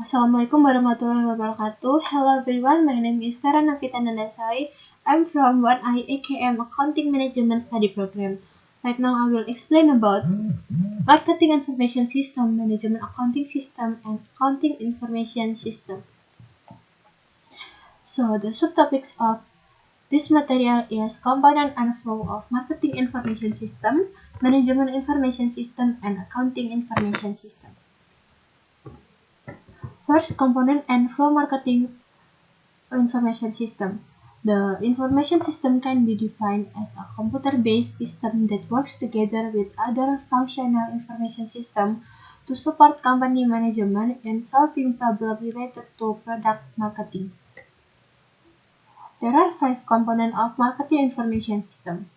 Assalamualaikum warahmatullahi wabarakatuh. Hello everyone, my name is Farah Nafita Nandasari. I'm from 1I AKM Accounting Management Study Program. Right now I will explain about Marketing Information System, Management Accounting System, and Accounting Information System. So the subtopics of this material is Component and Flow of Marketing Information System, Management Information System, and Accounting Information System. First, component and flow marketing information system. The information system can be defined as a computer-based system that works together with other functional information systems to support company management in solving problems related to product marketing. There are 5 components of marketing information system.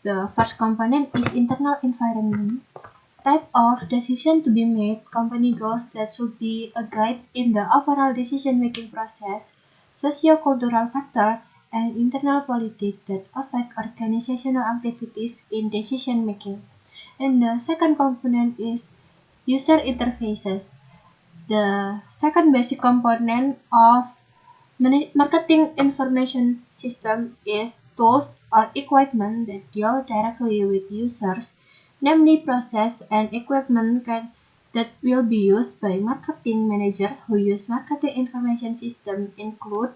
The first component is internal environment. Type of decision to be made, company goals that should be a guide in the overall decision-making process, socio-cultural factor, and internal politics that affect organizational activities in decision-making. And the second component is user interfaces. The second basic component of marketing information system is tools or equipment that deal directly with users, namely process and equipment that will be used by marketing manager who use marketing information system include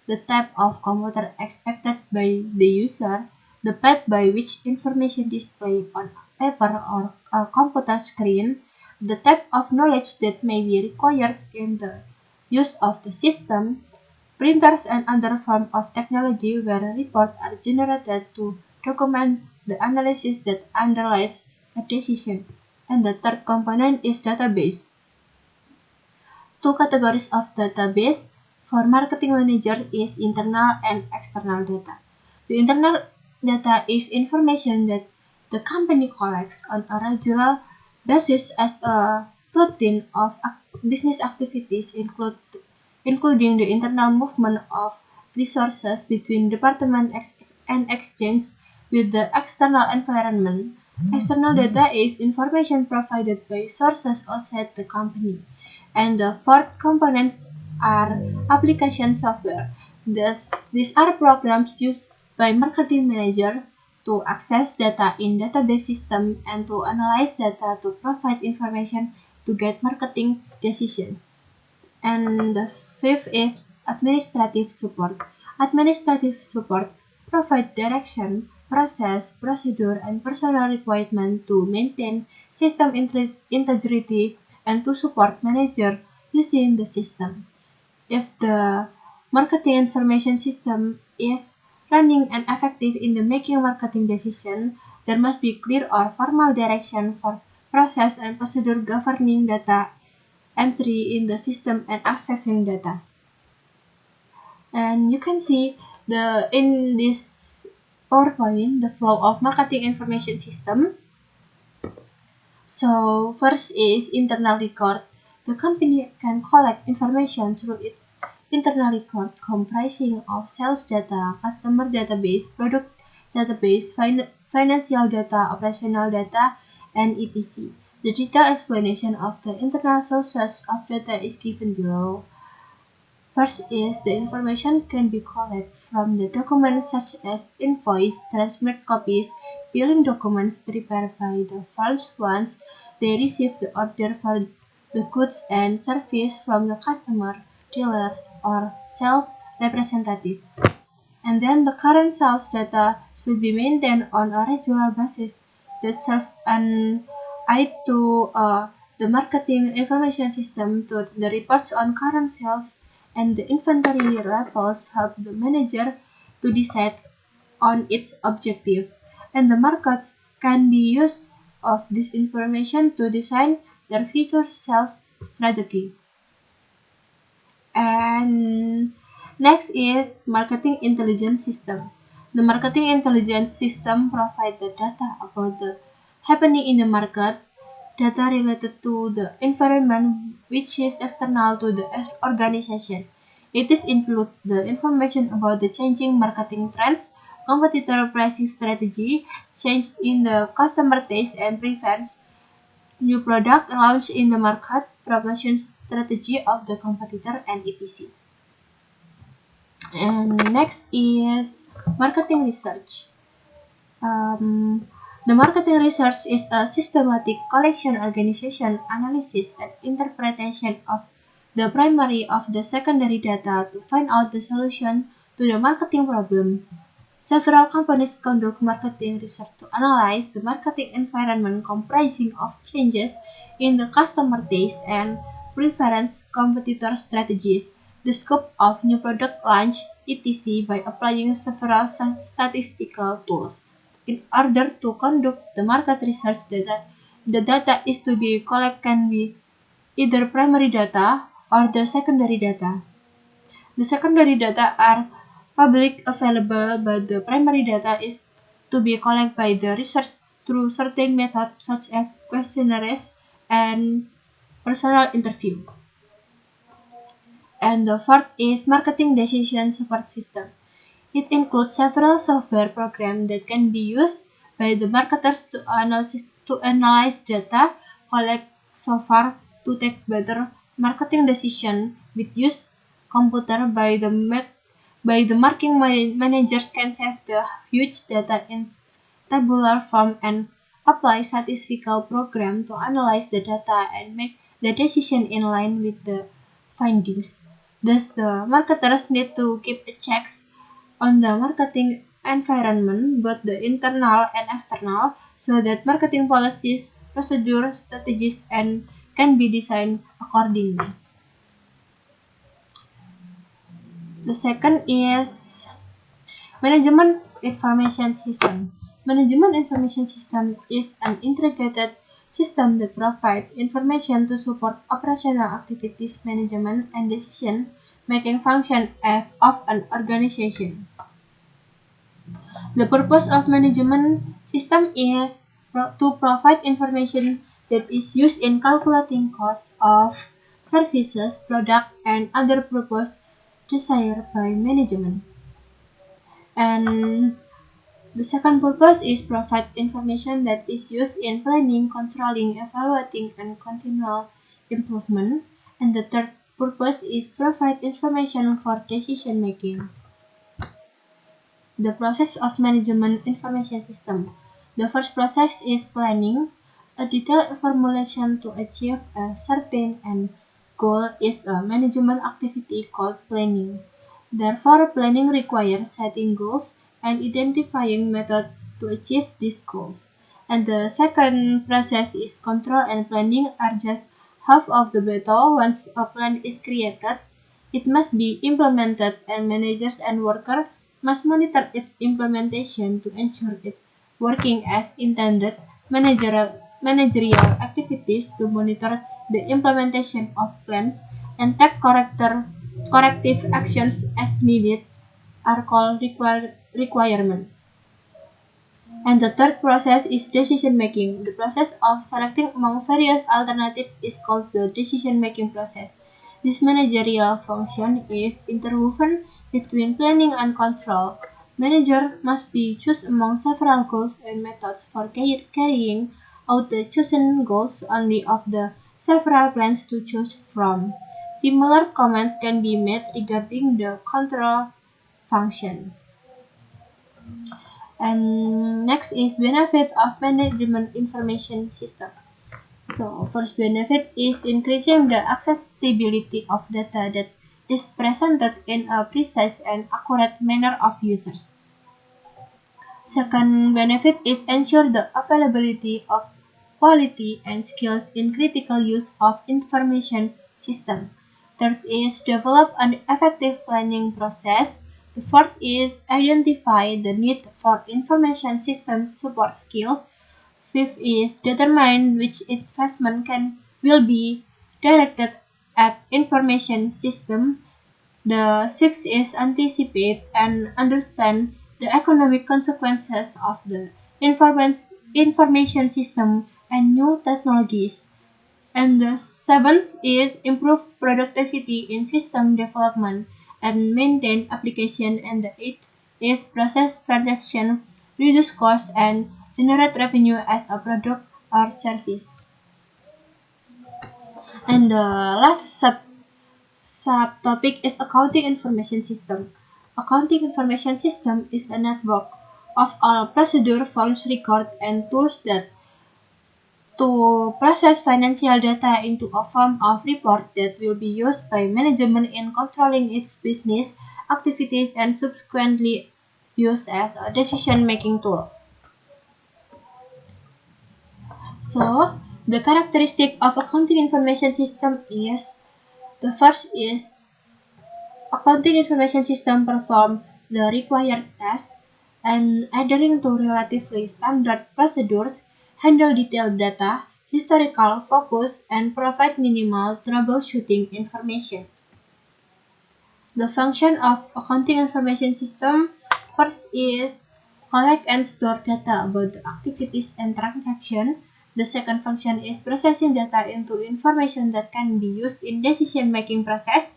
the type of computer expected by the user, the path by which information displayed on paper or a computer screen, the type of knowledge that may be required in the use of the system, printers and other forms of technology where reports are generated to document the analysis that underlies a decision. And the third component is database. Two categories of database for marketing manager is internal and external data. The internal data is information that the company collects on a regular basis as a routine of business activities including the internal movement of resources between departments and exchange with the external environment. External data is information provided by sources outside the company. And the fourth components are application software. These are programs used by marketing manager to access data in database system and to analyze data to provide information to get marketing decisions. And the fifth is administrative support. Administrative support provides direction, process, procedure, and personnel requirement to maintain system integrity and to support manager using the system. If the marketing information system is running and effective in the making marketing decision, there must be clear or formal direction for process and procedure governing data entry in the system and accessing data. And you can see in this PowerPoint the flow of marketing information system. So first is internal record. The company can collect information through its internal record comprising of sales data, customer database, product database, financial data, operational data, and etc. The detailed explanation of the internal sources of data is given below. First is the information can be collected from the documents such as invoice, transmit copies, billing documents prepared by the firms once they receive the order for the goods and service from the customer, dealer, or sales representative. And then the current sales data should be maintained on a regular basis that serve an aid to the marketing information system to the reports on current sales and the inventory levels help the manager to decide on its objective. And the markets can be used of this information to design their future sales strategy. And next is marketing intelligence system. The marketing intelligence system provides the data about the happening in the market, data related to the environment which is external to the organization. It is include the information about the changing marketing trends, competitor pricing strategy, change in the customer taste and preference, new product launched in the market, promotions strategy of the competitor, and etc. And next is marketing research. The marketing research is a systematic collection, organization, analysis, and interpretation of the primary of the secondary data to find out the solution to the marketing problem. Several companies conduct marketing research to analyze the marketing environment comprising of changes in the customer taste and preference, competitor strategies, the scope of new product launch, etc. by applying several statistical tools. In order to conduct the market research data, the data is to be collected can be either primary data or the secondary data. The secondary data are public available, but the primary data is to be collected by the research through certain methods such as questionnaires and personal interview. And the fourth is marketing decision support system. It includes several software programs that can be used by the marketers to analyze data, collect so far to take better marketing decisions with use computer by the marketing managers can save the huge data in tabular form and apply statistical program to analyze the data and make the decision in line with the findings. Thus, the marketers need to keep a checks on the marketing environment, both the internal and external, so that marketing policies, procedures, strategies, and can be designed accordingly. The second is management information system. Management information system is an integrated system that provides information to support operational activities, management, and decision-making function of an organization. The purpose of management system is to provide information that is used in calculating costs of services, products, and other purposes desired by management. And the second purpose is provide information that is used in planning, controlling, evaluating, and continual improvement. And the third purpose is provide information for decision making. The process of management information system. The first process is planning. A detailed formulation to achieve a certain end goal is a management activity called planning. Therefore, planning requires setting goals and identifying methods to achieve these goals. And the second process is control and planning are just half of the battle. Once a plan is created, it must be implemented and managers and workers must monitor its implementation to ensure it working as intended. Managerial activities to monitor the implementation of plans and take corrective actions as needed are called requirement. And the third process is decision making. The process of selecting among various alternatives is called the decision making process. This managerial function is interwoven between planning and control. Manager must be choose among several goals and methods for carrying out the chosen goals only of the several plans to choose from. Similar comments can be made regarding the control function. And next is benefit of management information system. So first benefit is increasing the accessibility of data that is presented in a precise and accurate manner of users. Second benefit is ensure the availability of quality and skills in critical use of information system. Third is develop an effective planning process. The fourth is identify the need for information system support skills. Fifth is determine which investment will be directed at information system. The sixth is anticipate and understand the economic consequences of the information system and new technologies. And the seventh is improve productivity in system development and maintain application. And the eighth is process transaction, reduce costs, and generate revenue as a product or service. And the last subtopic is accounting information system. Accounting information system is a network of all procedure, forms, records, and tools that to process financial data into a form of report that will be used by management in controlling its business activities and subsequently used as a decision-making tool. So, the characteristic of accounting information system is the first is accounting information system perform the required tasks and adhering to relatively standard procedures, handle detailed data, historical focus, and provide minimal troubleshooting information. The function of accounting information system first is collect and store data about the activities and transactions. The second function is processing data into information that can be used in decision-making process.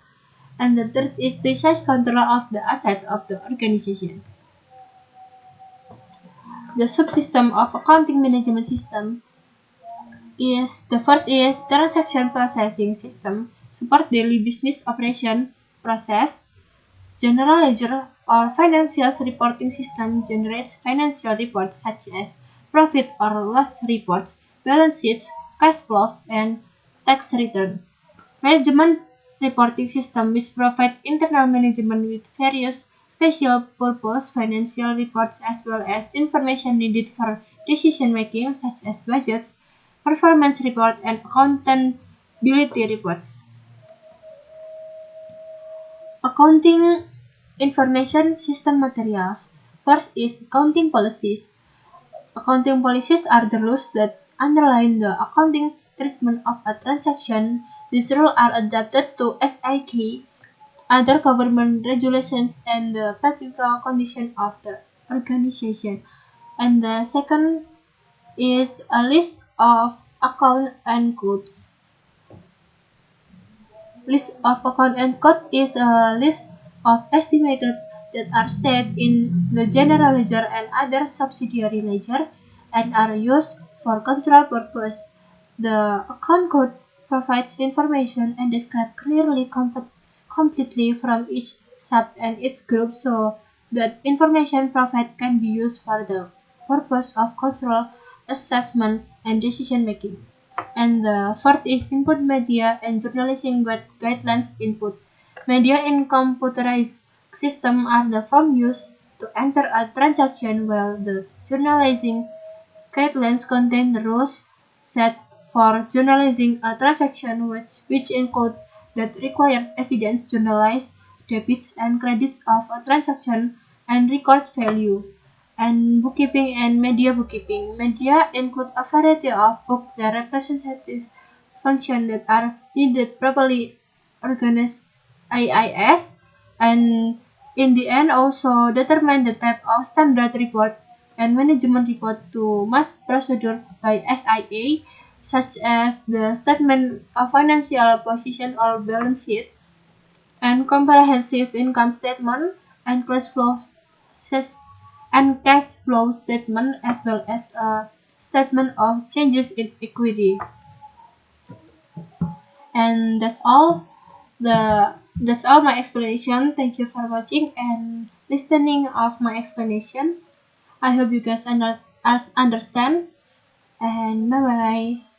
And the third is precise control of the asset of the organization. The subsystem of accounting management system is the first is transaction processing system, support daily business operation process. General ledger or financial reporting system generates financial reports such as profit or loss reports, balance sheets, cash flows, and tax return. Management reporting system which provide internal management with various special purpose financial reports as well as information needed for decision making such as budgets, performance report, and accountability reports. Accounting information system materials. First is accounting policies. Accounting policies are the rules that underline the accounting treatment of a transaction. These rules are adapted to SIK, other government regulations, and the practical condition of the organization. And the second is a list of account and codes. List of account and code is a list of estimated that are stated in the general ledger and other subsidiary ledger and are used for control purpose. The account code provides information and describes clearly completely from each sub and its group so that information provided can be used for the purpose of control, assessment, and decision making. And the fourth is input media and journalism guidelines input. Media in computerized system are the form used to enter a transaction while the journalizing guidelines contain the rules set for journalizing a transaction which include that required evidence journalize debits and credits of a transaction and record value and bookkeeping and media bookkeeping. Media include a variety of book that representative functions that are needed properly organized IIS and in the end also determine the type of standard report and management report to mass procedure by SIA such as the statement of financial position or balance sheet and comprehensive income statement and cash flow statement as well as a statement of changes in equity. And that's all my explanation. Thank you for watching and listening of my explanation. I hope you guys understand and bye bye.